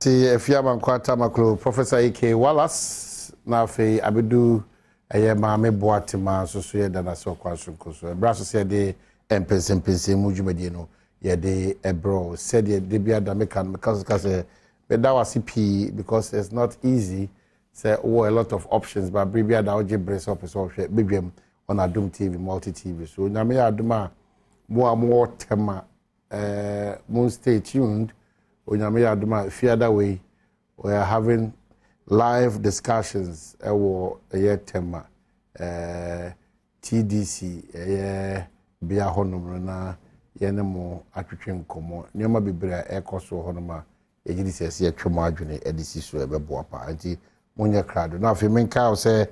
Fiaman Kwata Maklo, Professor A.K. Wallace, Nafe Abidu, Mame Boatima, so Dana so Quasunco, Brasso said the Mpensenpensemu Jumedino, Yede Ebro, said the Debia Damekan, because Bedawa CP, because it's not easy, say, a lot of options, but Bribia Daoji brace up is all Bibium on Adom TV, multi TV. So, Namia Aduma, more tema, moon stay tuned. Fear way, we are having live discussions. Tema TDC, Bia Honomrana, Yenemo, Atwitrim Como, Nema Bibra, Ecoso Honoma, Edis, a Tromagine, Edisi, Boapa, Anti Munya Crowd. Now, if you mean cow say,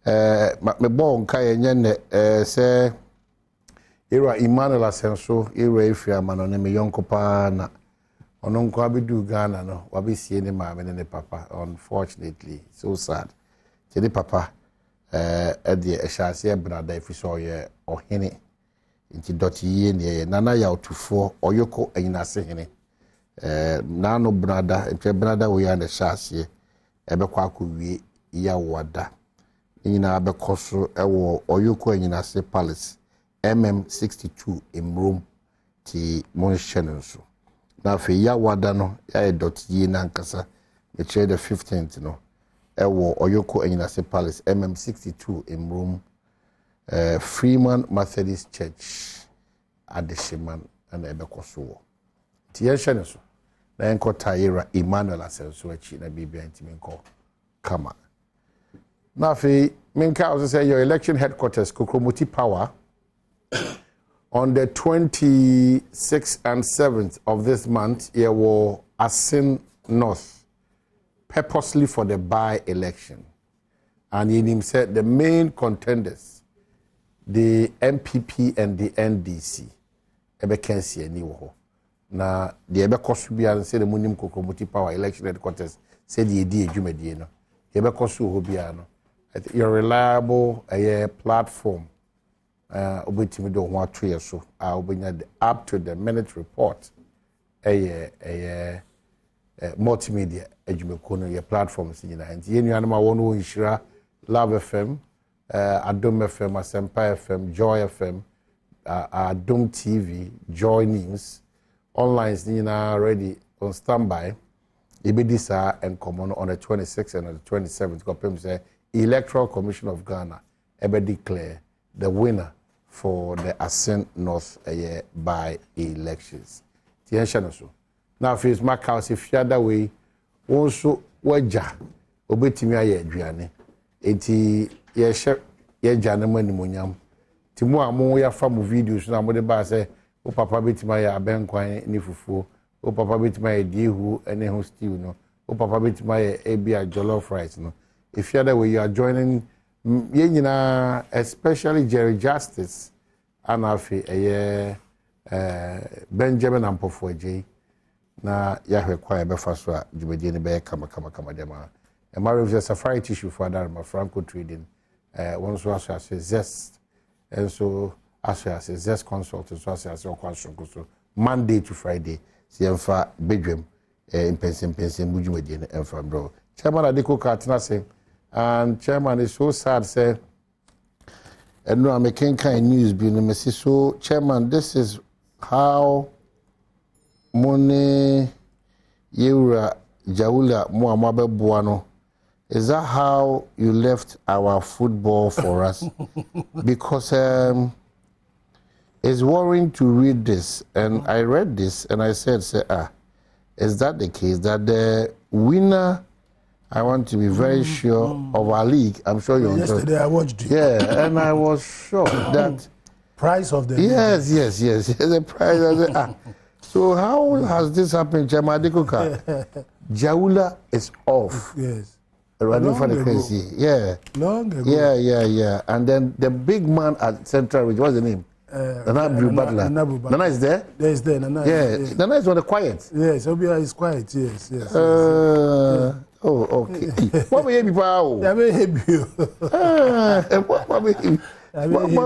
my bone, Kayan, say, Era Emmanuel Asenso, Era Ifria Manoneme Yonkopana. Ononko abidu Ghana no wabi sie ne maame ne papa, unfortunately so sad. Tedi papa de ehase brada ifiso ye ohene nti doti ye ne nana ya otufo oyoko anyinase hene nano brada ente brada we ya ne hase ebekwa akowie ya wada nyina abekoso ewo oyoko anyinase palace mm62 in room ti monhyenso. Now, for Yawadano, I dot ye nankasa, the chair the 15th, no. Ewo Oyoko Enyinase Palace, MM62 in room, Freeman Methodist Church, Adeshiman, and Ebekoso. Tia Sheneso, Nanko Taira, Emmanuel Asensuachi, and Bibia Intiminko. Kama. Now, for Minka, I was say your election headquarters, Kokromoti Power. On the 26th and 7th of this month, here were Assin North, purposely for the by-election. And he said the main contenders, the MPP and the NDC, ebe kensi eni wo. Na the ebe kosu bia say the munim Kokromoti Power election headquarters said the edi edwumadie no. Ebe kosu ho bia no. Your reliable platform. Obetimi do ho atwe so obenya the up to the minute report multimedia edwumako no your platforms nyina enti yenuanama wono nhira Love FM, Adom FM, Asempa FM, Joy FM, Adom TV, Joy News online nyina ready on standby. Ibidisa and common on the 26th and the 27th kopem say Electoral Commission of Ghana ebe declare the winner for the Assin North by elections. So now, if it's my house, if the other way, also waja obetimi aye aduane. Enti ye she ye jana mani munyam. Ti mo amo ya fa mo videos na mo de ba say o papa betimi aye abenkwan ni fufuo, o papa betimi aye diehu ene ho stew no, o papa betimi aye ebia jollof rice no. If the other way you are joining Yenina, especially Jerry Justice, Anafi, Benjamin Ampofoje, na Yahweh Choir Befaswa, Jubedian Bear, Kama Dema. And Mario Safari tissue for Dharma, Franco Trading, one so as a zest, and so as a zest consultant, so as a question, Monday to Friday, Siemfa Badwam Mpensenpensemu Jumedian and from bro. Chairman Adiko Katina saying, and chairman is so sad, say, and no, I'm making kind news being so chairman, this is how money Yura Jaula Muamabe Buano. Is that how you left our football for us? Because it's worrying to read this, and I read this and I said, is that the case that the winner? I want to be very sure of our league. I'm sure you understand. Yesterday I watched it. Yeah, and I was shocked that price of the yes, the price. So how has this happened, Jamadikoka? Jaula is off. Yes. Running for the crazy. Yeah. Long ago. Yeah. And then the big man at Central Ridge, what's the name? Nana Butler. Nana is there? There's there. Nana. Yeah. Nana is on the quiet. Yes, Obia is quiet. Yes. Oh, okay. What will you be for? I may help you. What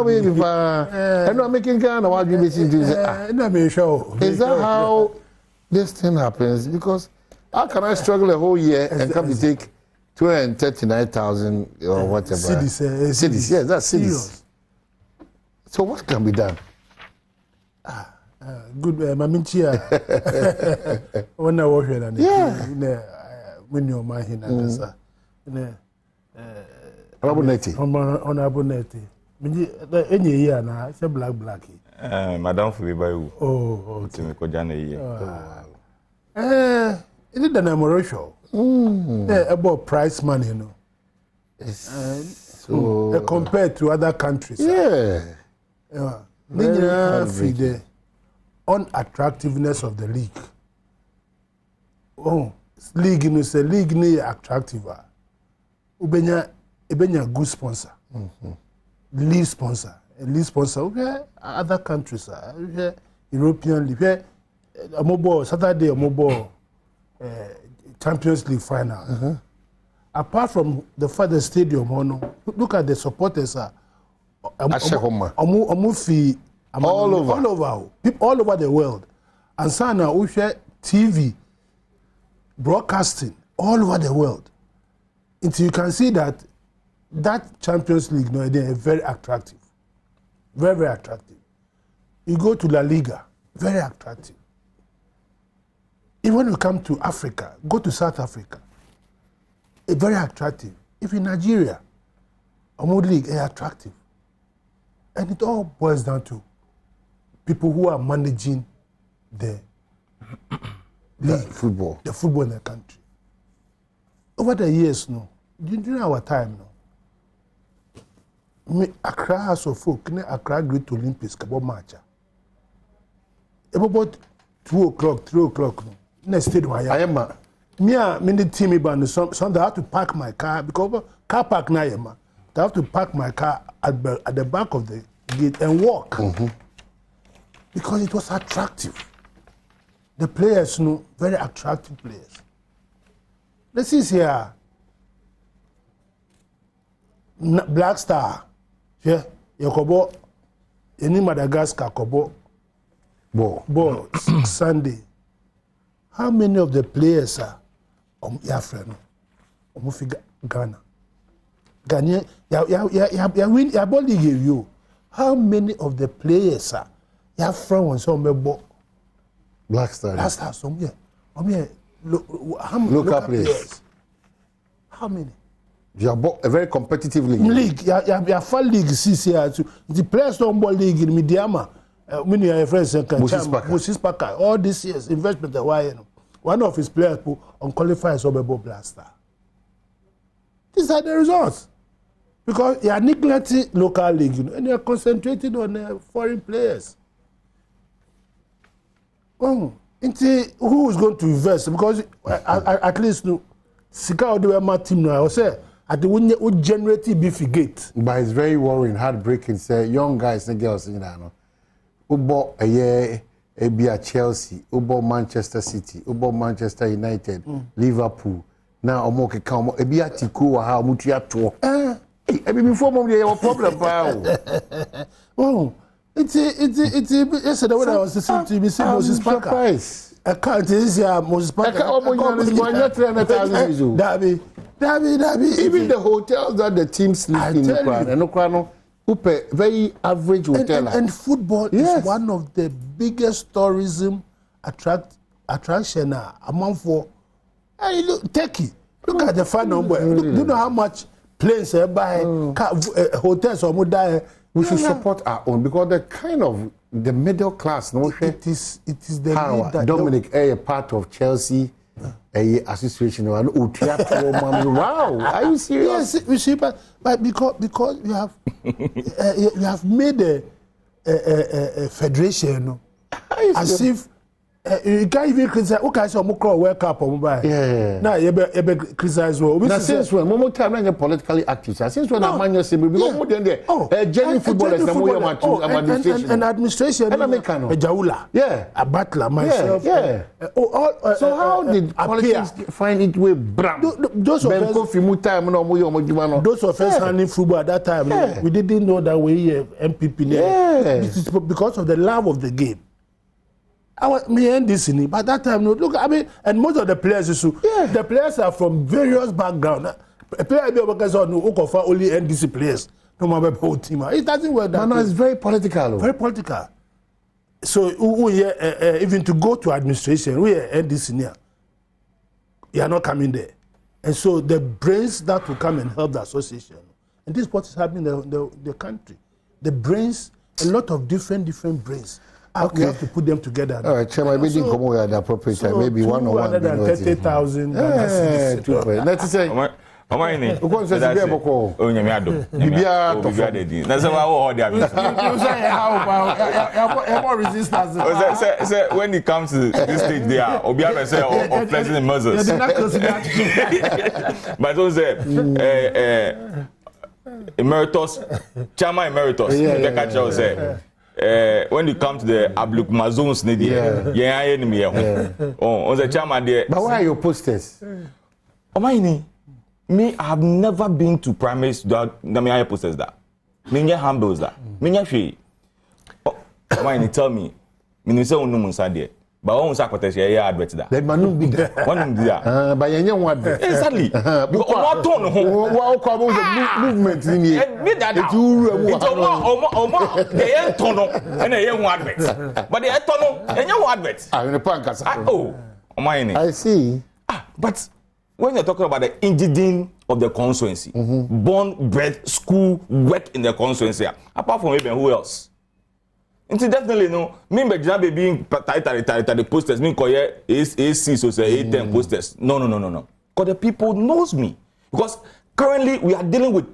will you be for? I'm not making Ghana. What you listen to? Is that how this thing happens? Because How can I struggle a whole year and come to take 239,000 or whatever? Cities. Yes, that's cities. So what can be done? Good, Maminchia. When I was here, when you're my hand, honorable Nettie. Any year now, it's a blackie. Madame Fubibayu. Oh, to me, Kojana. It is the number show. About price money, you know. So compared to other countries. Yeah. The unattractiveness of the league. Oh, league is a league near attractive. Ubenya good sponsor. Lead sponsor. A lead sponsor. Okay, other countries. European league. A mobile Saturday, a mobile Champions League final. Apart from the father stadium, look at the supporters. All over the world. And Sana, we share TV, broadcasting all over the world. Until you can see that Champions League, no, they are very attractive. Very, very attractive. You go to La Liga, very attractive. Even when you come to Africa, go to South Africa, it's very attractive. If in Nigeria, Amud League is attractive. And it all boils down to people who are managing the league, the football in the country. Over the years, during our time, Accra has of folk, Accra Great Olympics, Kabo Marcha. About 2 o'clock, 3 o'clock, next day, I am. Me the team band. Some I have to park my car because car park na yema. I have to park my car at the back of the gate and walk because it was attractive. The players, very attractive players. Let's see here. Black Star, yeah, Yakobo, any Madagascar, Kobo, ball, Sunday. How many of the players are your friend? Ghana. Ghana, win your body give you. How many of the players are your friend when some Black Star, some here. Local players. How many? You are a very competitive league. You far league CCR too. The players don't ball league in Midiama. Many of your friends Moses Parker. All these years investment one of his players who unqualified Sobebo Blaster. These are the results. Because you are neglecting local league, and you are concentrating on foreign players. Who is going to invest? Because at least Sika Odewema team now, I say at the winner would generate gate. But it's very worrying, heartbreaking. Say young guys and girls, who bought a year. Ebia Chelsea, Ubo Manchester City, Ubo Manchester United, Liverpool. Now Omoke come Ebia Tiku wa ha mutia to. Before mom dey your problem pal. Oh, it's yesterday when I was listening to me say Moses Parker. I can't this year Moses Parker. Dabi. Even the hotels that the teams sleep in no very average hotel. And football is one of the biggest tourism attraction among for. Hey, look, Turkey. Look at the fan number. Do you know how much planes buy hotels or more? We should support our own because the kind of the middle class. It is the how Dominic a part of Chelsea. Association wow, are you serious? Yes, we see, but because you have made a federation, as if you can't even criticize. Okay, so Mukro World Cup or mobile. Yeah. Now you be criticize well. Now since when Momo time na politically active. Since when a man you see because more than there. Genuine footballers na more administration. And administration. A Jaula. Yeah. A Butler myself. Yeah. So how did politics find it way bram? Those of us handling football at that time, we didn't know that we MPP. Yeah. This is because of the love of the game. me and this in it. But that time, no, look, I mean, and most of the players, the players are from various backgrounds. A player be because on only NDC players. No matter whole team. It doesn't work that way. It's very political. Very political. So even to go to administration, we are NDC near. You are not coming there. And so the brains that will come and help the association, and this is what is happening in the country. The brains, a lot of different brains. Okay. We have to put them together. All right, Chairman, we didn't come over at the appropriate time. Maybe 130,000. Let's say. Omaini. Uko se sibe boko. Onyame Adom. Bibia to bibia dey. Na say wa wo dey abi. You say how resistance. Say when it comes to this stage there, obi am say of flexing muscles. But don't say emeritus, chairman emeritus. The catcher say when it comes to the Ablukuma zones yeah enemy on the chairman there. But why are your posters? Omaini. Me, I have never been to primaries that I posters that. Me nye handles that. Me nye she. Why tell me? Me say unu munsa there. But one munsa kote she advert that. That manu be there. One be there. But yenye one there. Exactly. Because what turn ho. What come the movement in here? Me that. It's omo they ain't turn and they ain't one advert. But they ain't turn and you advert. I in pankasa. Oh, I see. But when you're talking about the engineering of the constituency, born, bred, school, work in the constituency, apart from even who else? And definitely, no, me be being tight the posters, me call AC, so say A10 posters. No. Because the people knows me. Because currently we are dealing with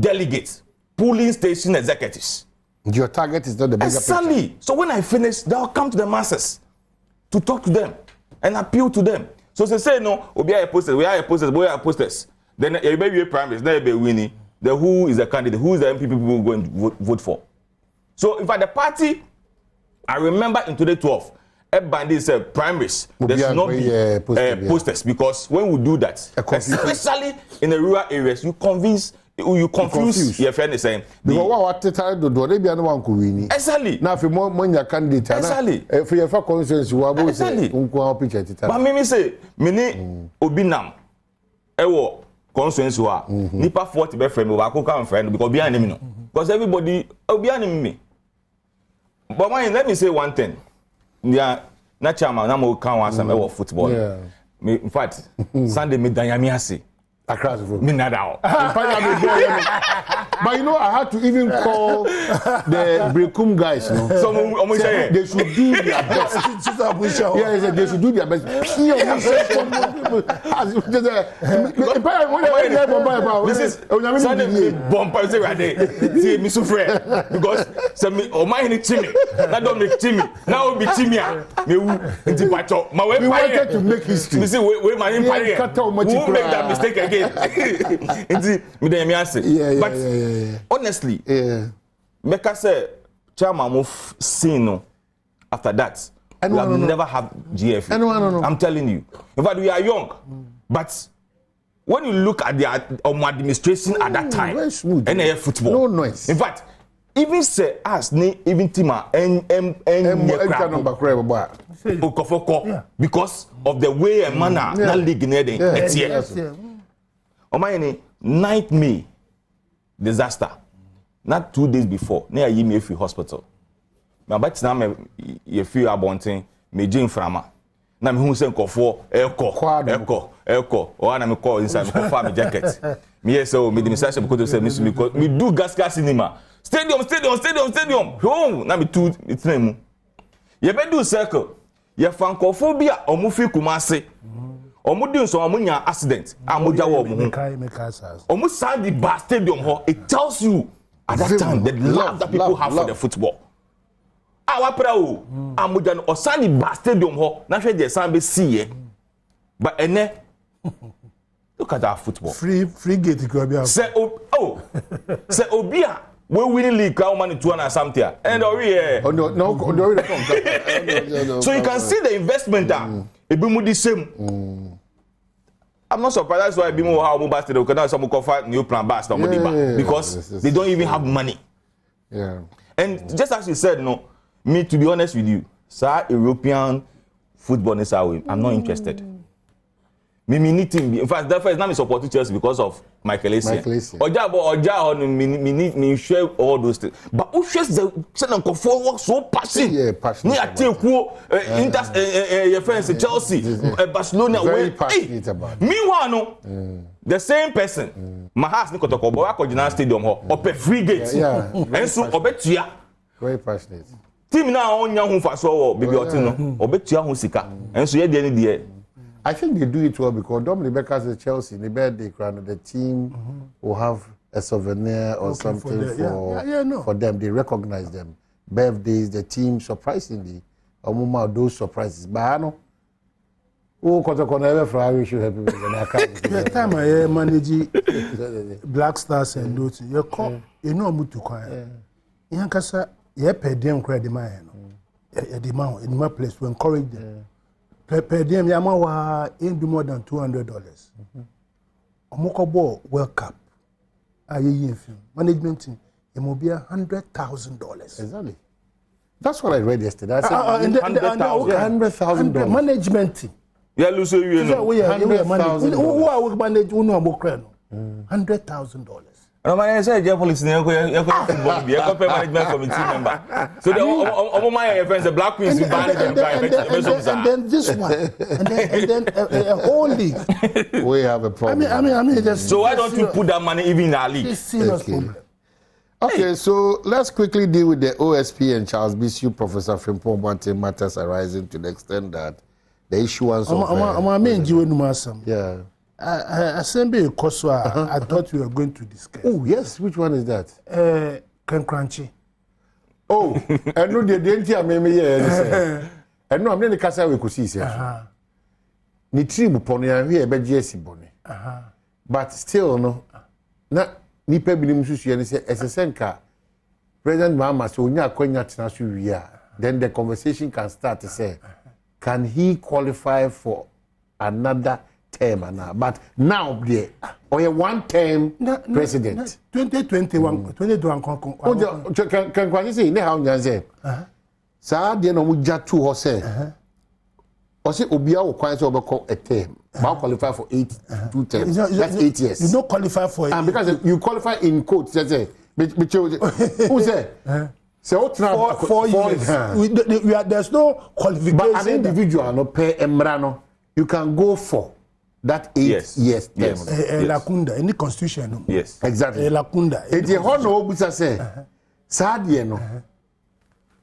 delegates, polling station executives. Your target is not the bigger exactly. picture. So when I finish, they'll come to the masses to talk to them and appeal to them. So they say no, we are posters. Then everybody be primaries, then be winning. Then who is the candidate? Who is the MP people going to vote for? So in fact the party, I remember in 2012, everybody said primaries. There should not be posters because when we do that, especially in the rural areas, you confuse your friend is saying. Because what time do they be one could win? Exactly. Now if you more your candidate, exactly. If you have a consensus, you are both exactly. But me say, me obinam, ewo consensus wa. Nipa 40 be friend, we come friend because be enemy no. Because everybody be enemy. But let me say one thing. Yeah, na chairman na mo kan wan some ewo football. Yeah. Me in fact, Sunday me danyami ase. Across the road. Me nada. But you know, I had to even call the Brekum guys, you know. So they should do their best. Yeah, they should do their best. This is Sunday bumper say right there. See me so friend because say me o my ni Timmy. That don't make Timmy. Now be Timmy. Me into pacho. We wanted to make history. Me say we my empire. Who make that mistake again? Into me dey me answer. But honestly, make us say chairman move seen after that. We have never had GF. I'm telling you. In fact, we are young, but when you look at the administration at that time, very smooth, and football, no noise. In fact, even say us, even Tima, because of the way and manner that league near the 9th May disaster. Not 2 days before, near Yemi Hospital. My back now, you feel abonting, me Jim Frama. Now, who sent for Echo, or I'm call inside my farm jacket. Me, so me, the message because me do gas cinema. Stadium. Home, now me two, it's name. You better do circle. You francophobia or Mufi Kumase. Or Mudin so amunya accident. Amuja almost sound the bar stadium. It tells you at that time the love that people have for the football. Our pro amuja or sandy bar stadium na hwe the sound be see. But ene look at our football. Free gate go be. Say say obia we winning league how many 2 and something. And no. So you can see the investment it be the same. I'm not surprised that's why Bimo how mobile stadium because now some cover new plan bust because they don't even have money. Yeah. And just as you said, no, me to be honest with you, Sir, European football is how I'm not interested. Me need team. In fact, therefore, it's not me supporting Chelsea because of Michael Essien. Oja, me share all those things. But who shares the send forward so passionate? Yeah, passionate. Me I take your friends Chelsea, Barcelona. Very passionate about. Meanwhile, no, the same person. My house ni kotokobo akojina stadium ho. Ope free gate. Yeah. And so obetua. Very passionate. Team now on young for so baby otino. Obetua ho sika. And so ye dey ni dey. I think they do it well because Dominic Becker's the Chelsea, the birthday crown, the team will have a souvenir or something for them. They recognize them. Birthdays, the team, surprisingly, those surprises. But I know, we should have people. The time I manage Black Stars and Notes, you call, you know, Mutuka. Yankasa, you pay them credit, man. The amount in my place to encourage them. Per diem yamawa in do more than $200. Omoko ball World Cup. Aye film management team. It will be $100,000. Exactly. That's what I read yesterday. I said $100,000 management team. Yeah, lose you know. Who are we manage? Who know about $100,000. No man, I say Jeff police you football be management committee member. So the my friends the Black Queens you ban them and then this one and then a whole league. We have a problem. I mean so why don't you put that money even in our league? It's serious problem. Okay, so let's quickly deal with the OSP and Charles Bisu, Professor Frimpong Boateng matters arising to the extent that the issuance of yeah. I thought we were going to discuss. Oh, yes. Which one is that? Crunchy. Oh, I know the identity of me. I know I'm not the casa we could see. Ni tribu pony and we a BGS bonny. But still, no. Na nipe binim susu and say, as a senka, President Mama, so nya konya tinasuya. Then the conversation can start to say, can he qualify for another term now? But now there or a one-term president. 2021 can say ne how you say sa de no muja tu ho say o say obia wo kwan say obekọ a term but qualify for 2 terms. That's 8 years. You don't qualify for it. And because you qualify in quotes say who say say what now 4 years. There's no qualification. But an individual no pay emra no you can go for that 8 years term. Lakunda, any constitution. No? Yes, exactly. Lakunda. It's a honor obusa say. Sadie no.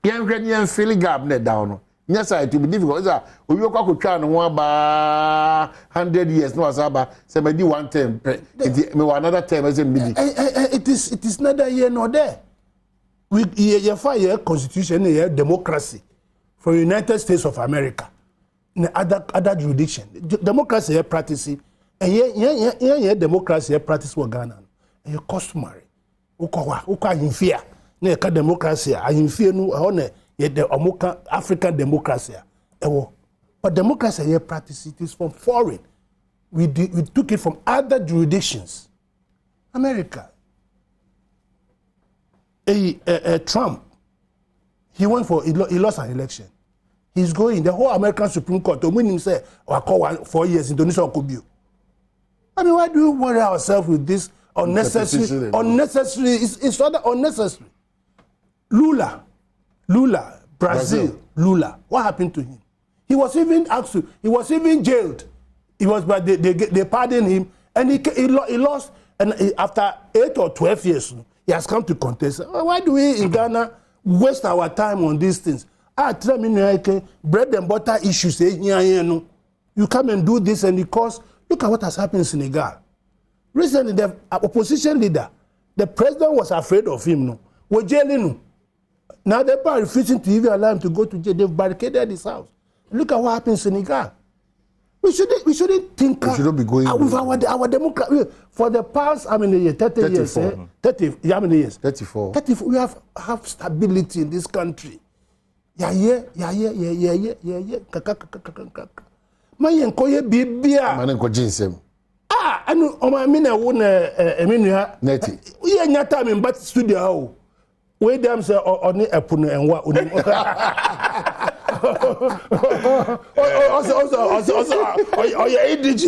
Yan hwɛ yan feel gap net down no. Yes, it will be difficult. Is that we go try no one ba 100 years no asaba say me di one term. It me another term as it is neither here nor there. We fire constitution here democracy from United States of America. In other jurisdiction, democracy here practicing, and yeah, democracy here practice for Ghana. And you customary. Uka in fear. Ne ka democracy. I in fear no one. Yet the Amoka African democracy. But democracy here practice it is from foreign. We took it from other jurisdictions. America. Trump. He went for he lost an election. He's going, the whole American Supreme Court, to win him say, I call 4 years, Indonesia could be. I mean, why do we worry ourselves with this unnecessary, it's rather unnecessary. Lula, Brazil, Lula, what happened to him? He was even jailed. But they pardoned him, and he lost, and after 8 or 12 years, he has come to contest. Why do we in Ghana waste our time on these things? Bread and butter issues. You come and do this, and because look at what has happened in Senegal. Recently, the opposition leader, the president was afraid of him. No, we're jailing him. Now they're refusing to even allow him to go to jail. They've barricaded his house. Look at what happened in Senegal. We shouldn't think. We shouldn't be going with our democracy for the past 30 years. 30 how many years? 34. We have stability in this country. Yeah. Mayen koye bibia. Manen ko jinsem. Anu o ma mi na wo na emenua. Neti. Ye nyata me bat studio o. We dem say oni epono enwa oni. Oye ADG.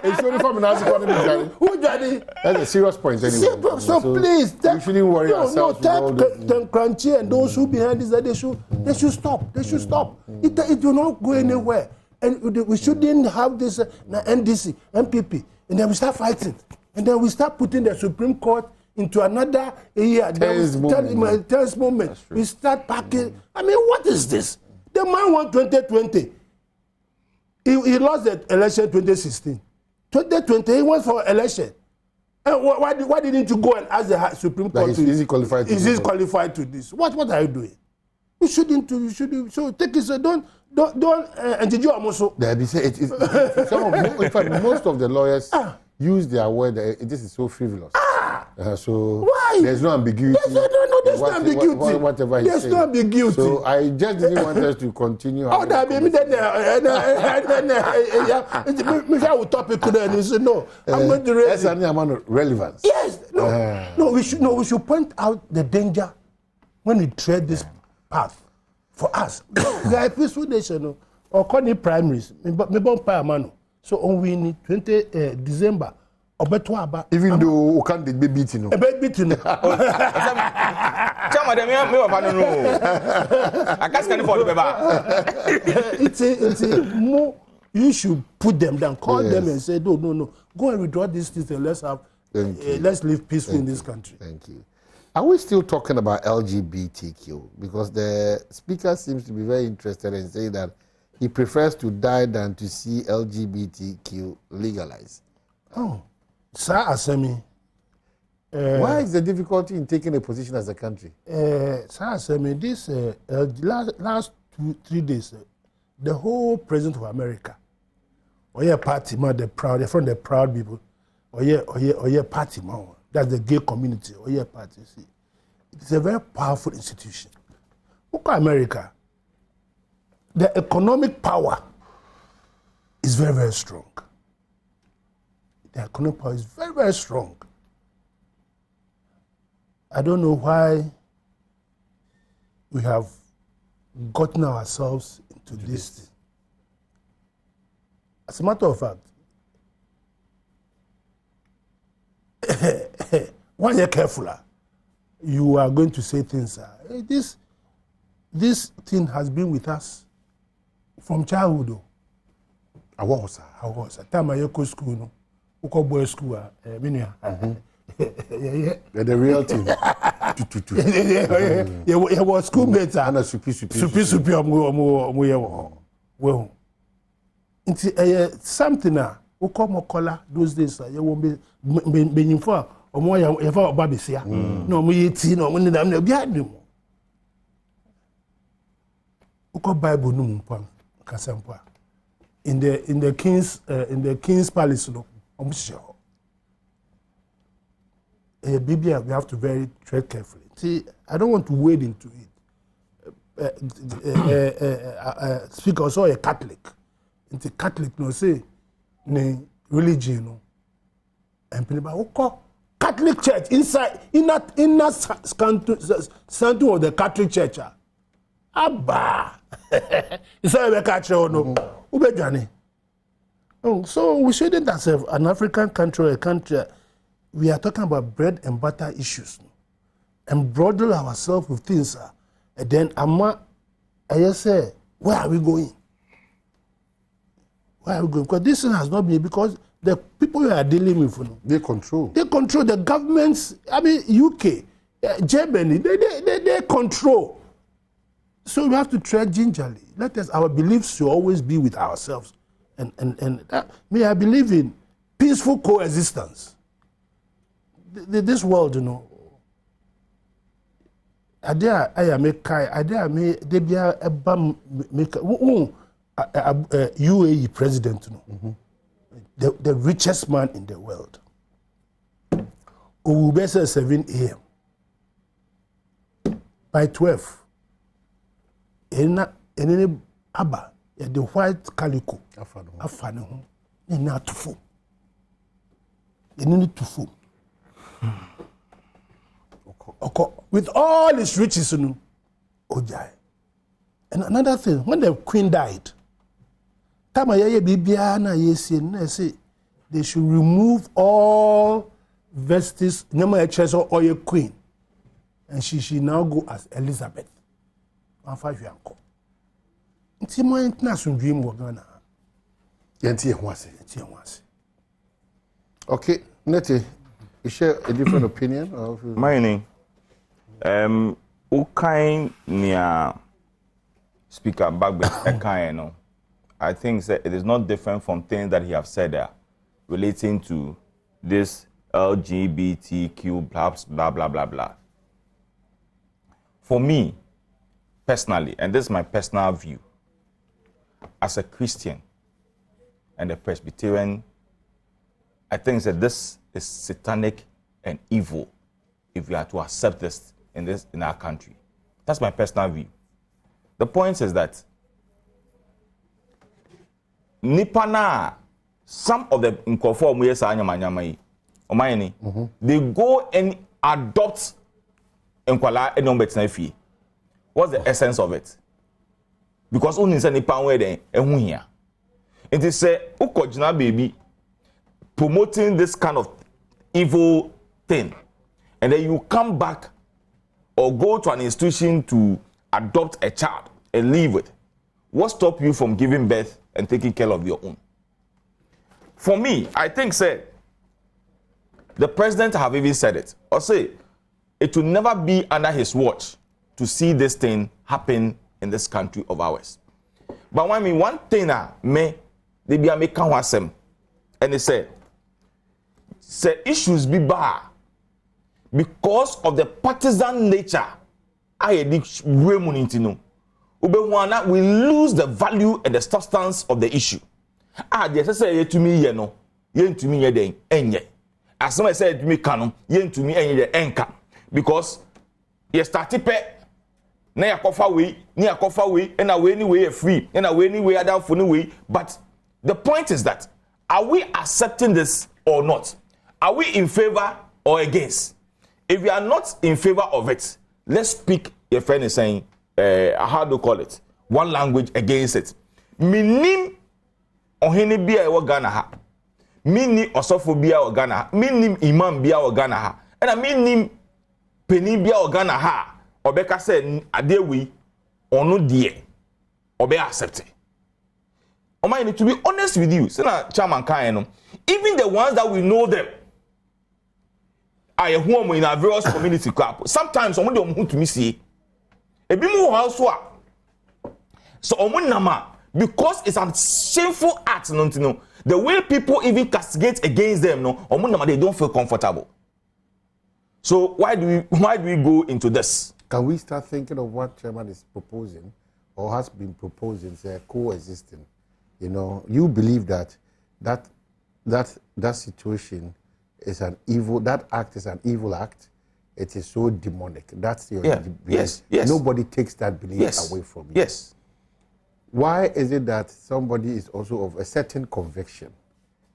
It's only from that's a serious point anyway. So please, we shouldn't worry ourselves. No, Crunchy and those who behind this, they should stop. They should stop. It will not go anywhere. And we shouldn't have this NDC, MPP, and then we start fighting. And then we start putting the Supreme Court into another year. Tense moment. We start packing. I mean, what is this? The man won 2020. He lost the election 2016. 2020, he went for election. And why didn't you go and ask the Supreme Court? Is he qualified to he qualified to this? What are you doing? You shouldn't. So take it. So don't. And did you almost? They say in fact, most of the lawyers use their word that this is so frivolous. So why? There's no ambiguity. There's no ambiguity. Whatever there's no ambiguity. So I just didn't want us to continue. Michelle will topic today and he said, no, I'm going to raise that's an amount of relevance. Yes. No, we should point out the danger when we tread this path for us. We are a peaceful nation, or call it primaries. So on we need 20 December. Even though we can't be beaten. A bit beaten. It's more. You should put them down, call them and say, no. Go and withdraw these things and let's live peaceful in this country. Thank you. Are we still talking about LGBTQ? Because the speaker seems to be very interested in saying that he prefers to die than to see LGBTQ legalized. Oh, Sir Asemi. Why is the difficulty in taking a position as a country? Sir Asemi, this last 2-3 days, the whole president of America, or your party man, they're from the proud people, or your party man, that's the gay community, or your party. See, it's a very powerful institution. Look at America. The economic power is very, very strong. The economic power is very, very strong. I don't know why we have gotten ourselves into this thing. As a matter of fact, when you're careful, you are going to say things. This thing has been with us from childhood. I was. Time I go school, no. Uko boy school, Yeah, the real thing. Yeah, was schoolmates. And a supi. Well, it's something now. Uko mokola those days. You won't be informed. Or more, you have a baby here. No, me 18 or when I'm behind them. Uko Bible no mupam kasampa. In the king's palace, no. I'm sure. Biblia, we have to tread carefully. See, I don't want to wade into it. Speaker also a Catholic. It's a Catholic, no say, ne religion, no. And people, Catholic Church inside, in that sanctum of the Catholic Church. Abba, it's not a catch or no. Ubejani. So we shouldn't, as an African country or a country. We are talking about bread and butter issues, and broaden ourselves with things. And then I say, where are we going? Where are we going? Because this thing has not been, because the people we are dealing with, they control the governments. I mean, UK, Germany, they control. So we have to tread gingerly. Our beliefs should always be with ourselves, and I believe in peaceful coexistence. This world, UAE president, the richest man in the world. Ubesa 7 a.m. By 12, any Abba, the white calico, afano, in tufu. You need to fool. with all his riches, Ojai. And another thing, when the queen died, they should remove all vestige, or your queen, and she should now go as Elizabeth. It's my international dream. Okay, Nete, you share a different opinion? Of Mining. Ukain near Speaker Bagbe I think that it is not different from things that he have said there relating to this LGBTQ blah blah blah blah. For me, personally, and this is my personal view, as a Christian and a Presbyterian, I think that this is satanic and evil if we are to accept this in our country. That's my personal view. The point is that Nipana, some of the they go and adopt Nkwala Enombetenafi. What's the essence of it? Because only say Nipan where then here. It is say ukojina baby promoting this kind of evil thing, and then you come back or go to an institution to adopt a child and leave it. What stops you from giving birth and taking care of your own? For me, I think, say, the president have even said it, or say, it will never be under his watch to see this thing happen in this country of ours. But when me one thing they be a make them, and they say issues be bad because of the partisan nature. We lose the value and the substance of the issue. They say to me, to me, as soon as I said to me, canon, to me, enka, because you started na yakofa we, and away anyway free, and away anyway other for way. But the point is that, are we accepting this or not? Are we in favor or against? If we are not in favor of it, let's speak, your friend is saying, how do you call it? One language against it. Minim ohini bia ewo Ghana ha. Mini osofo bia o Ghana ha. Minim imam bia o Ghana ha. And minim peni bia o Ghana ha. Obeka say adewi ono die. Obe accept it. I need to be honest with you. Chairman Kaino, even the ones that we know them, I home in our various community club. Sometimes someone don't want to me see. A bit more house so nama because it's a shameful act. No, the way people even castigate against them, nama they don't feel comfortable. So why do we go into this? Can we start thinking of what Chairman is proposing or has been proposing, say coexisting? You believe that situation is an evil, that act is an evil act. It is so demonic. That's your belief. Yes. Nobody takes that belief away from you. Yes. Why is it that somebody is also of a certain conviction,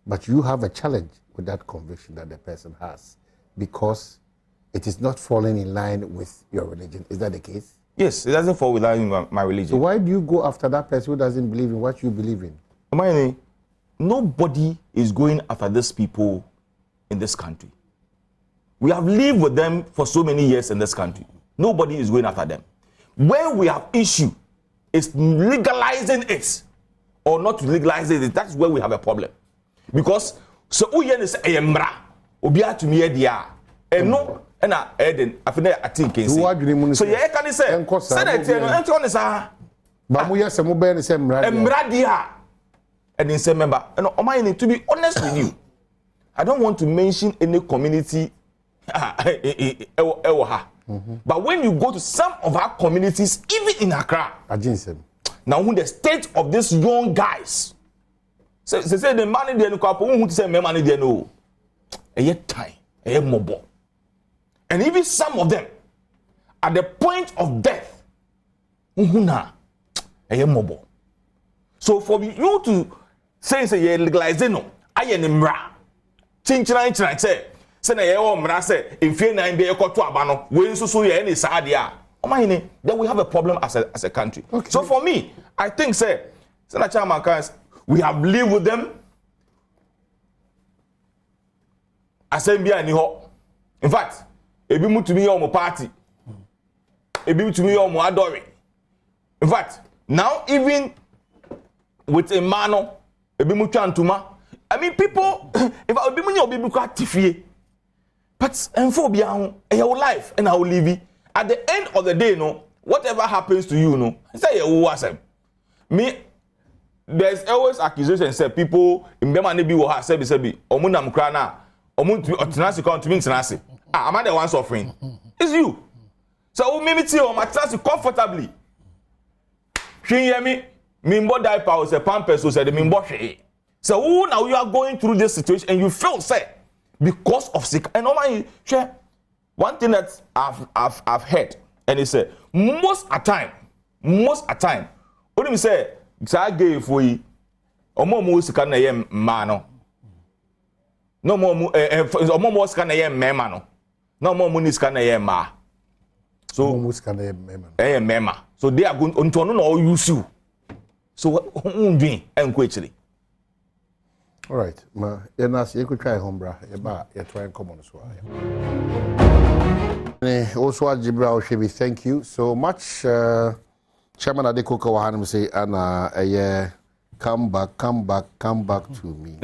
but you have a challenge with that conviction that the person has because it is not falling in line with your religion? Is that the case? Yes, it doesn't fall in line with my religion. So why do you go after that person who doesn't believe in what you believe in? Nobody is going after these people in this country. We have lived with them for so many years in this country. Nobody is going after them. Where we have issue is legalizing it or not legalizing it. That's where we have a problem. Because so uyen is emra obia to me dia eno na eden afina atin so ye can say senate no enti on sa ba mu yese mu be ne say emra dia and in say member and o need to be honest with you. I don't want to mention any community but when you go to some of our communities, even in Accra, now when the state of these young guys say the money they no who say me money they no time mobile, and even some of them at the point of death mobile. So for you to say you're legalizing no I am mra chinchina say say na ye o mra say mfie nan be ekoto aba no we nso so ye ni saade a omahini then we have a problem as a country. Okay. So for me I think say na chairman can we have lived with them assembly ani ho in fact ebi mutumi ye omo party ebi mutumi ye omo adore in fact now even with a mano ebi mutwa ntuma I mean people if obi munye obi bi kwa tifie but enfo bia ho your life and how live it at the end of the day no whatever happens to you no say you wasem me there's always accusation say people mbema na bi wo ha say be omunam kra na omuntu otenase kwa ntumi ntenase am I the one suffering it's you so me ti o matenase comfortably hwe me mbo diaper o say pampers o say the me mbo hwe so who now you are going through this situation and you feel say because of sick and normally share one thing that I've heard and he said most a time what do you say say gay for you omo sika na ye ma no no omo sika na ye mema no no omo ni sika na ye ma so omo sika na ye mema mema so they are going to no all use you so undwin enko actually. All right, ma yenas you could try home bra ye ba ye try and come on so also Jibra Oshebi, thank you so much. Chairman Adekoko Wahanum say ana come back to me.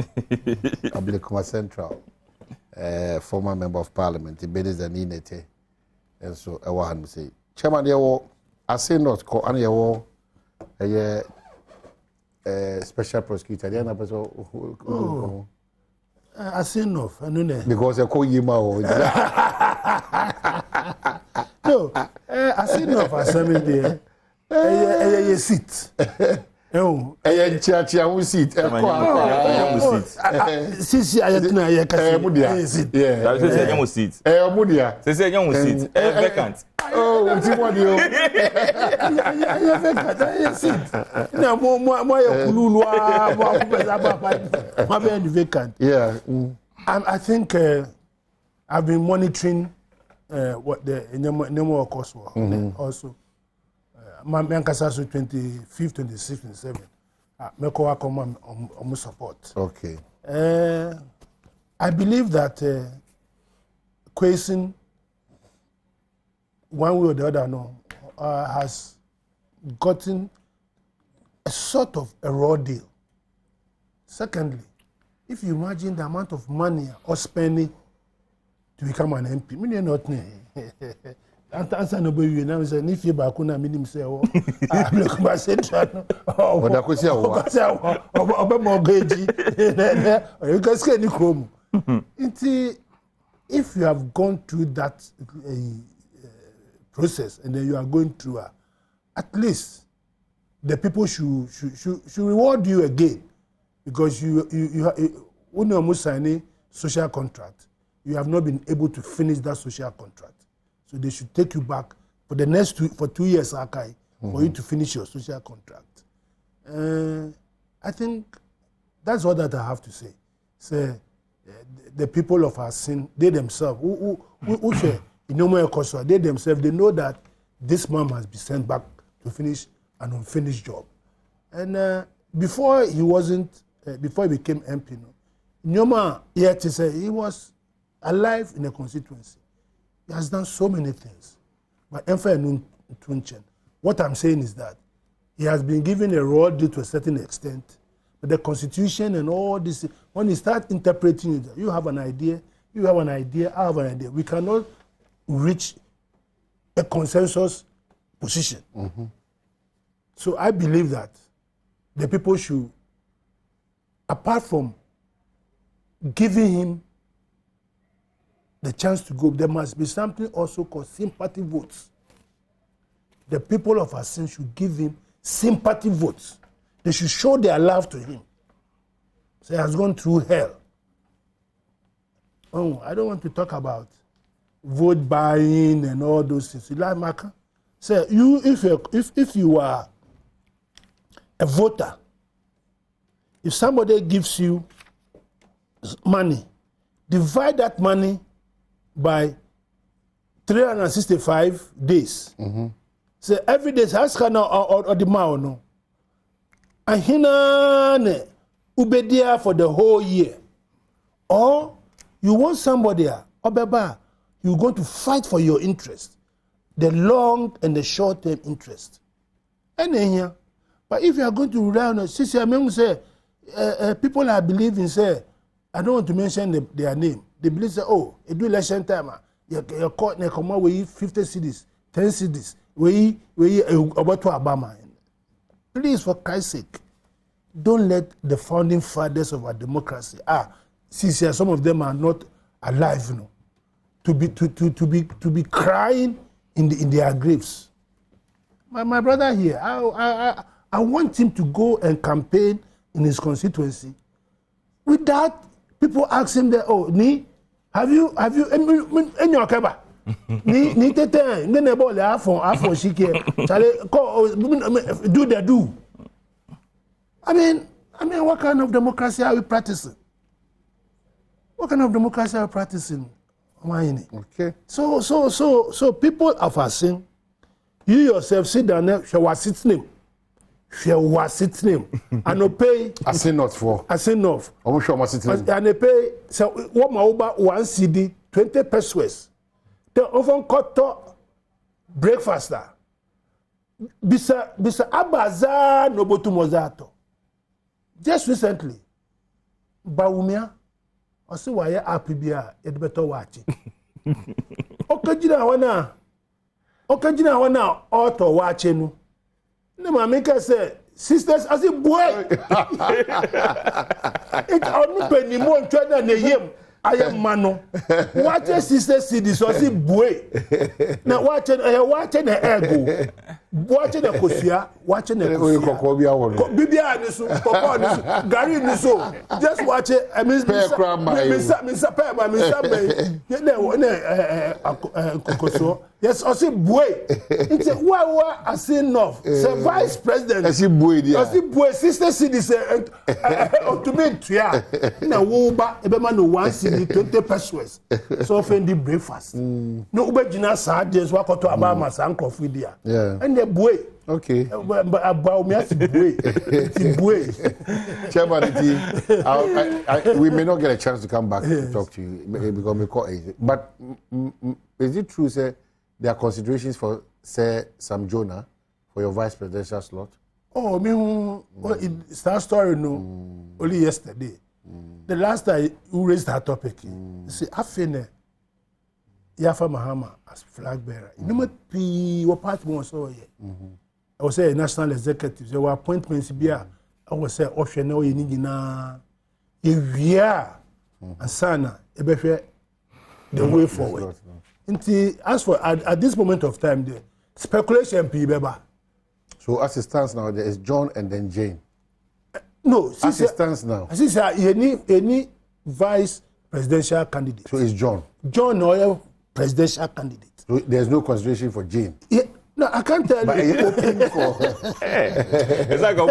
Ablekuma Central, former member of parliament, Ibediz Aninete, and so Wahanum say Chairman Yawo Assin North ko ana yawo special prosecutor there na person Assin North because I call you ma no Assin North assembly there seat chia who seat sisi ayetuna ye kasi seat that is say your seat mudia say your seat vacant oh Timothy ya vacant seat na mo ya kululu mo be vacant yeah and I think I've been monitoring what the Nemo course was also Mankasa 25th, 26th, 27th. Meko come support. Okay. I believe that Kwesi, one way or the other, has gotten a sort of a raw deal. Secondly, if you imagine the amount of money or spending to become an MP, me not answer no be you now say if you back na minim say o Badwam Central o da ko si awo oba mortgage you can say ni krom if you have gone through that process and then you are going through at least the people should reward you again because you when you are signing social contract you have not been able to finish that social contract. So they should take you back for the next 2 years, Akai, for you to finish your social contract. I think that's all that I have to say. Say the people of Assin, they themselves, who say they themselves, they know that this man must be sent back to finish an unfinished job. And before he became MP, Nyoma yet to say he was alive in a constituency. He has done so many things. But what I'm saying is that he has been given a role due to a certain extent. But the constitution and all this, when you start interpreting it, you have an idea, I have an idea. We cannot reach a consensus position. So I believe that the people should, apart from giving him the chance to go, there must be something also called sympathy votes. The people of Assin should give him sympathy votes. They should show their love to him. So he has gone through hell. Oh, I don't want to talk about vote buying and all those things. So if you are a voter, if somebody gives you money, divide that money by 365 days. So every day has kind of the no. And hina ubedia for the whole year. Or you want somebody obeba, you're going to fight for your interest, the long and the short term interest. And here, but if you are going to rely on since I mean say people are believing say I don't want to mention their name. They believe say oh, it do election time. Your court na come away 50 cities, 10 cities. We about to Obama. Please, for Christ's sake, don't let the founding fathers of our democracy since some of them are not alive, you know, to be crying in their graves. My brother here, I want him to go and campaign in his constituency. With that, people ask him that, oh, have you in your keba? Ni tete ngene ball afon shike chale do the do. I mean what kind of democracy are we practicing? What kind of democracy are we practicing? Okay. So people of Assin, you yourself sit down there, she was sitting and pay Assin North for Assin North. I'm sure my sitting and they pay so what my over 1 CD 20 pesos. They often cut breakfast. Bisa abaza nobotu mozato. Just recently, Baumia, I see why happy beer it better watch it. Okajina wana auto watching. No mamika say sisters as a boy. It only penny more than a yem. I am mano. Watch your sister see this or see boy. Now watching the ego. Watching the kosia, watching the Bibia nisu, Papa nisu, Gary nisu. Just watch it. I mean, yes, I see boy. It's a why Assin North. The vice president. I see boy. I see boy. Sister see this. To me, yeah. Now, Wuba, Ebema no 1 CD 20 pesos. So often the breakfast. No Uber Gina Sardians walk to Abama Sanko Fidia. Yeah. And the boy. Okay. But about me, it's boy. Chairman, we may not get a chance to come back to talk to you because we call it. But is it true, say, there are considerations for, say, Sam Jonah for your vice presidential slot? Oh, it's that story, no. Only yesterday. The last time you raised that topic, you see, I finished Yafa Mahama as flag bearer. You know, what part more so here. I was say national executives. There were appointments here. I was say, oh, she know you need na. If yeah, and sana, the way forward. As for at this moment of time, the speculation beba. So as it stands now, there is John and then Jane. No, as it stands now. As is any vice presidential candidate. So it's John. John or presidential candidate. So there's no consideration for Jane. Yeah. No, I can't tell but you. It's like the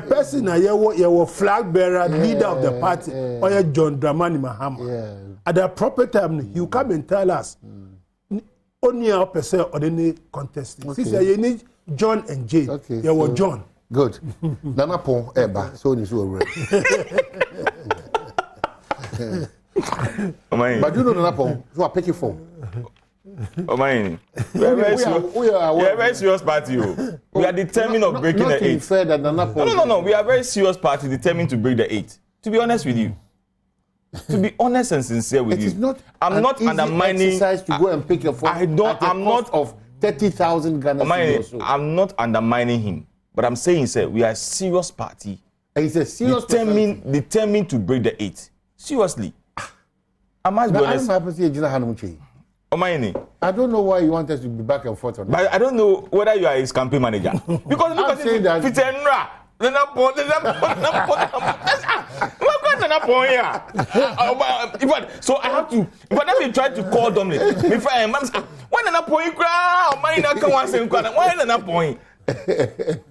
person you flag bearer, leader of the party, or John Dramani Mahama. At the proper time, he will come and tell us only a person or any contesting. You need John and Jane. Okay, you were John. Good. Nana Pon Eba, so you so already. But you know Nana Pon, you are picking for. Oh my! We are a very serious party. We are determined of breaking the 8. Fair that Nana Pon. No. We are a very serious party determined to break the 8. To be honest with you. To be honest and sincere with you. I'm not undermining. Exercise to go and pick your phone. I'm not of 30,000 Ghana cedis. I'm not undermining him. But I'm saying, sir, we are a serious party. It's a serious determined to break the 8. Seriously. I must be honest. I don't know why you want us to be back and forth on that. But I don't know whether you are his campaign manager. Because look at it. So I have to. But let me try to call Dominic. When an appoint, why not point? To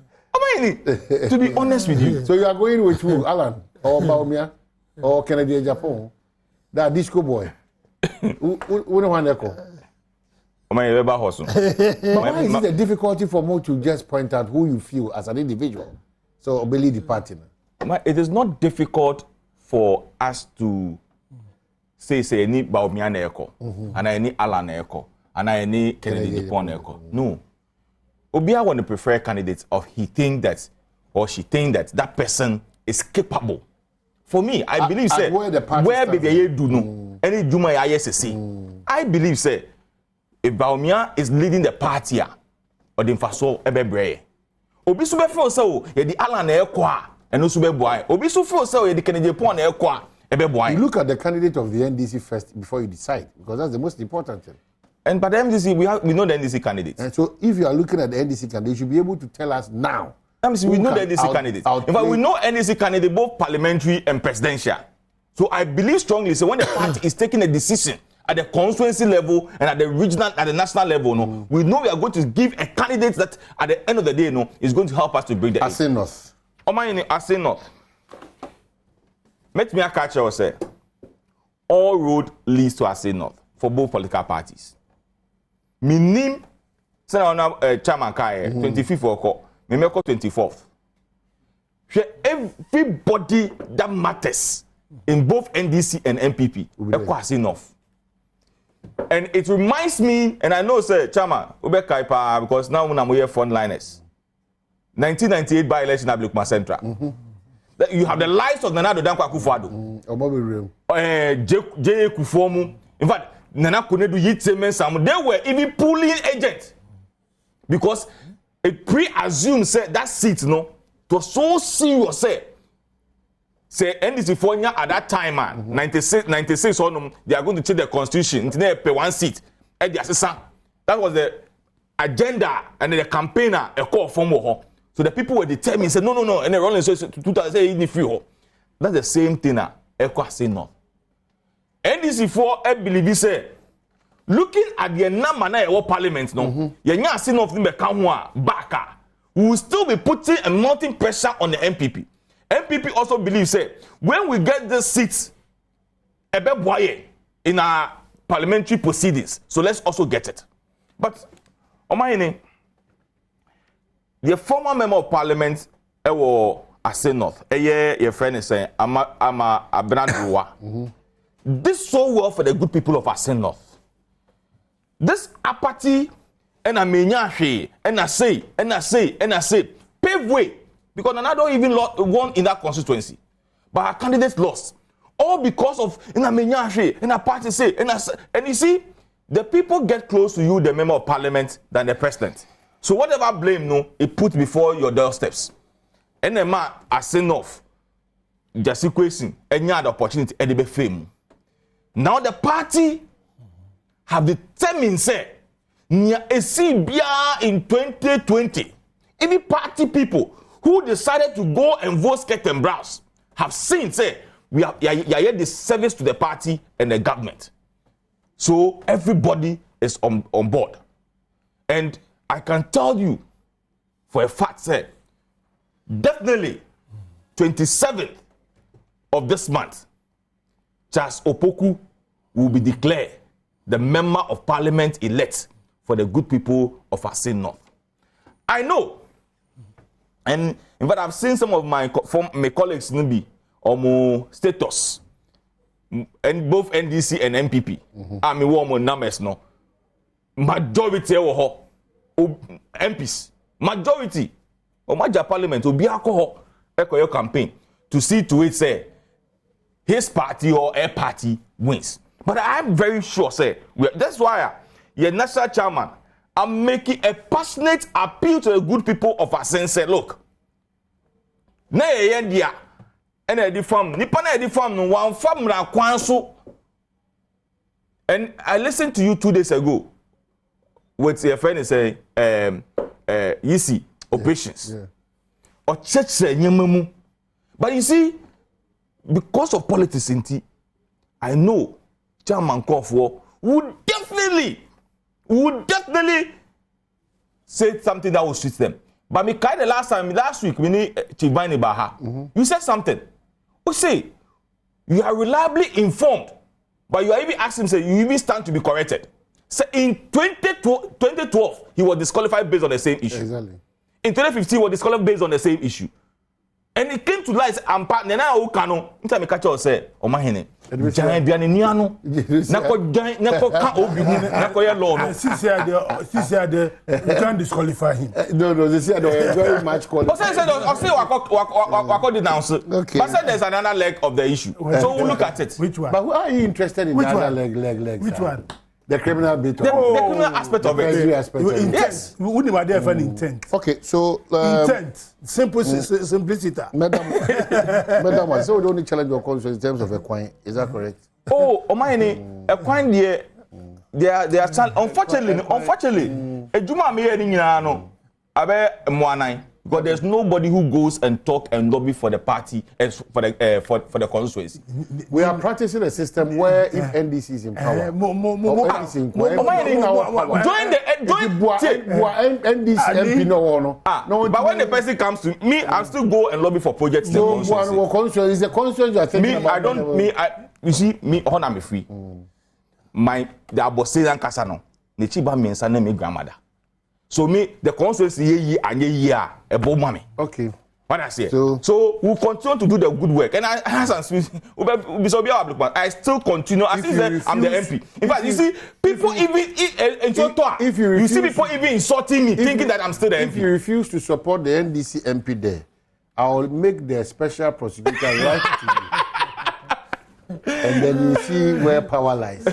be honest with you. So you are going with who, Alan or Baumia or Kennedy Japan? That disco boy. Who don't want to echo? But why is it a difficulty for me to just point out who you feel as an individual? So believe the party. It is not difficult for us to say any Baumia echo, and any Alan echo, and any Kennedy Japan echo. No. Obia want to prefer candidates of he think that or she think that that person is capable. For me, I believe say where baby do no any Juma ISC. I believe say if Baumia is leading the party or the Faso Ebebre. Obi so be feel so ye di Alan ekwa and also be boy. Obi so feel so ye di Kennedy Pon ekwa ebe boy. You look at the candidate of the NDC first before you decide because that's the most important thing. And by the MDC, we know the NDC candidates. And so if you are looking at the NDC candidate, you should be able to tell us now. MDC, we know the NDC candidates. In fact, we know NDC candidate both parliamentary and presidential. So I believe strongly, so when the party is taking a decision at the constituency level and at the regional, at the national level, no, we know we are going to give a candidate that at the end of the day, no, is going to help us to bring the Assin North. Assin North. Let me catch you say, all road leads to Assin North for both political parties. Minim Senator Chairman Kai 25th or me 24th. Everybody that matters in both NDC and MPP equals enough. And it reminds me, and I know say Chairman Ube Kaipa because now we are frontliners. 1998 by-election Ablukma Central. You have the lives of Nana Dankwa Kufuado. J. Kufuomu. In fact, Nana Kunedu Yitsemen, they were even pulling agents because it pre-assumed that seat, no, it was so serious. Say NDC Fonya at that time, man, 96 on them, they are going to change the constitution into pay one seat at the assessor. That was the agenda and the campaigner a call from Moho. So the people were determined, said no, and the rolling says 2008. That's the same thing now. Assin North. NDC4, I believe, say, looking at the number of parliament, no, you're Assin North back. We will still be putting a mounting pressure on the MPP. MPP also believes, say, when we get the seats, in our parliamentary proceedings, so let's also get it. But, the former member of parliament, Assin North, your friend is saying, I'm a brand. This so well for the good people of Assin North. This apathy and I menyashi and I say pave way because I don't even won in that constituency, but our candidates lost all because of and I menyashi and a party say and you see the people get close to you, the member of parliament, than the president. So whatever blame no, it put before your doorsteps. And the man Assin North, just equation any other opportunity and be fame. Now the party have determined say near a CBR in 2020. Any party people who decided to go and vote skirt and browse have seen say we are yet the service to the party and the government. So everybody is on board. And I can tell you for a fact say definitely 27th of this month Charles Opoku will be declared the member of parliament elect for the good people of Assin North. I know, and in fact, I've seen some of my colleagues Nubi or status, and both NDC and MPP. I mean, what numbers no majority of MPs, majority of major parliament will be alcohol campaign to see to it say his party or a party wins. But I'm very sure, say, that's why your national chairman, I'm making a passionate appeal to the good people of Assin. Say, look, na yendia, and a farm, Nipana edi farm, no one farm ra kwanso. And I listened to you 2 days ago with your friend saying, you see, operations. Or church say, but you see, because of politics, I know Chairman Kofo would definitely say something that will suit them. But me kind of last week, we need Chibani Baha. You said something. You say, you are reliably informed, but you are even asking, say, you even stand to be corrected. So in 2012, he was disqualified based on the same issue. Exactly. In 2015, he was disqualified based on the same issue. And it came to light, I'm partner now, who cano, anytime I catch you, say, oh my henny. Giant Bianiano, Nako giant, Nako can't open, Nako yellow. Since you can't disqualify him. No, they said very much qualified. I'll say what denounce. Okay. But said there's another leg of the issue. So we'll look at it. Which one? But why are you interested in Which the other one? leg? Which one? The criminal bit. The criminal aspect of it. Aspect of it. Yes. We wouldn't have there for intent. Okay, so Intent. Simplicity. Madam, so we don't challenge your conscience in terms of a coin. Is that correct? Oh, Omaini, a coin there. They are unfortunately, a Juma me hearing no. Abe Mwanai. Because there's nobody who goes and talk and lobby for the party and for the constituency. We are practicing a system where if NDC is in power, NDC MP no. But when the person comes to me, I still go and lobby for projects. No one constituency is the constituency you are thinking about. You see, me, I'm free. The Abossean Casano, Nichiba means my grandmother. So me, the constituency ye and ye a mommy. Okay. What I say. So we'll continue to do the good work. And I still continue. I still say I'm the MP. In fact, you see, people you see people even insulting me, thinking that I'm still the MP. If you refuse to support the NDC MP there, I'll make the special prosecutor write to you. And then you see where power lies.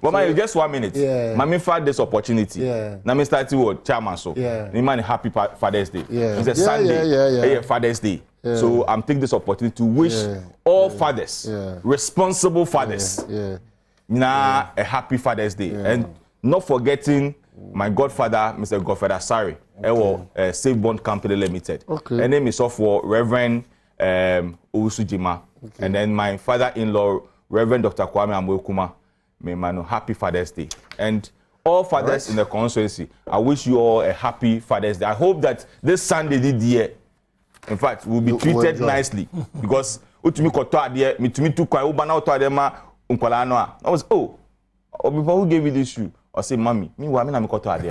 Well, so, just 1 minute. Yeah. Mami found this opportunity. Yeah. Now me started with chairman so. Yeah. Man, happy Father's Day. Yeah. It's a Sunday. Yeah. Father's Day. Yeah. So I'm taking this opportunity to wish all fathers, responsible fathers, now a happy Father's Day, and not forgetting my godfather, Mr. Godfather Sari, Safe Bond Company Limited. Okay. Her name is off for Reverend Owusujima. Okay. And then my father-in-law, Reverend Dr. Kwame Amwekuma, may man happy Father's Day. And all fathers in the constituency, I wish you all a happy Father's Day. I hope that this Sunday, in fact, will be treated nicely. Because me to kwa ubana to adema unkola no a. I was people who gave you this shoe. I say, mommy, me wa me na me koto ade.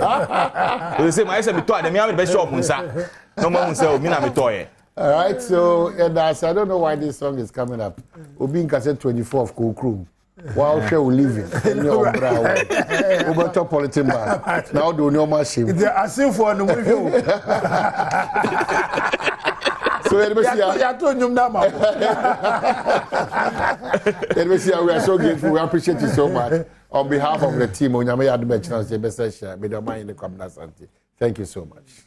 They say my say me to ade me am be shop munsa. No mo munsa me na me to. All right, so I don't know why this song is coming up. Obi in cassette 24 of Kokrum. While she will live in your brow. Over top politician man. Now do no more shame. It's a Assin for the movie. So let me see. We are so grateful. We appreciate you so much. On behalf of the team, thank you so much.